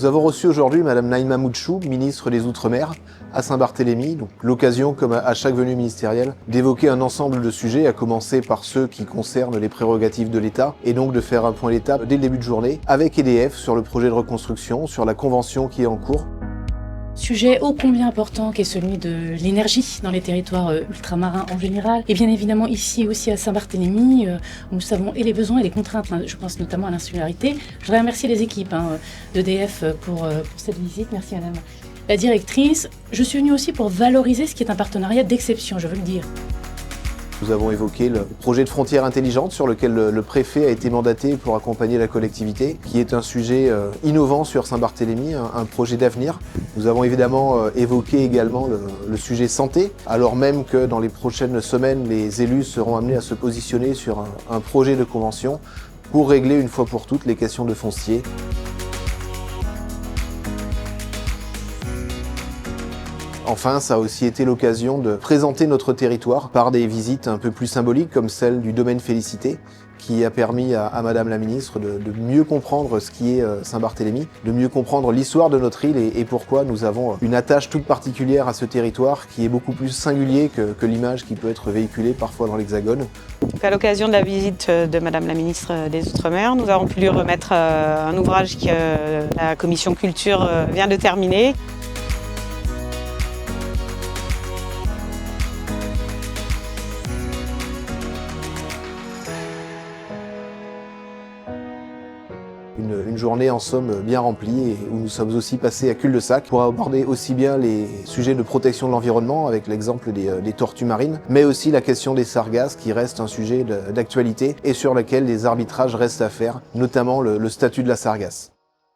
Nous avons reçu aujourd'hui Madame Naïma Moutchou, ministre des Outre-mer, à Saint-Barthélemy. Donc l'occasion, comme à chaque venue ministérielle, d'évoquer un ensemble de sujets, à commencer par ceux qui concernent les prérogatives de l'État, et donc de faire un point d'étape dès le début de journée avec EDF sur le projet de reconstruction, sur la convention qui est en cours. Sujet ô combien important qu'est celui de l'énergie dans les territoires ultramarins en général, et bien évidemment ici aussi à Saint-Barthélemy, où nous savons et les besoins et les contraintes, je pense notamment à l'insularité. Je voudrais remercier les équipes d'EDF pour cette visite. Merci Madame la directrice. Je suis venue aussi pour valoriser ce qui est un partenariat d'exception, je veux le dire. Nous avons évoqué le projet de frontière intelligente sur lequel le préfet a été mandaté pour accompagner la collectivité, qui est un sujet innovant sur Saint-Barthélemy, un projet d'avenir. Nous avons évidemment évoqué également le sujet santé, alors même que dans les prochaines semaines, les élus seront amenés à se positionner sur un projet de convention pour régler une fois pour toutes les questions de foncier. Enfin, ça a aussi été l'occasion de présenter notre territoire par des visites un peu plus symboliques, comme celle du domaine Félicité, qui a permis à Madame la Ministre de mieux comprendre ce qui est Saint-Barthélemy, de mieux comprendre l'histoire de notre île et pourquoi nous avons une attache toute particulière à ce territoire qui est beaucoup plus singulier que l'image qui peut être véhiculée parfois dans l'Hexagone. À l'occasion de la visite de Madame la Ministre des Outre-mer, nous avons pu lui remettre un ouvrage que la Commission Culture vient de terminer. Une journée en somme bien remplie et où nous sommes aussi passés à cul-de-sac pour aborder aussi bien les sujets de protection de l'environnement avec l'exemple des tortues marines, mais aussi la question des sargasses qui reste un sujet d'actualité et sur lequel les arbitrages restent à faire, notamment le statut de la sargasse.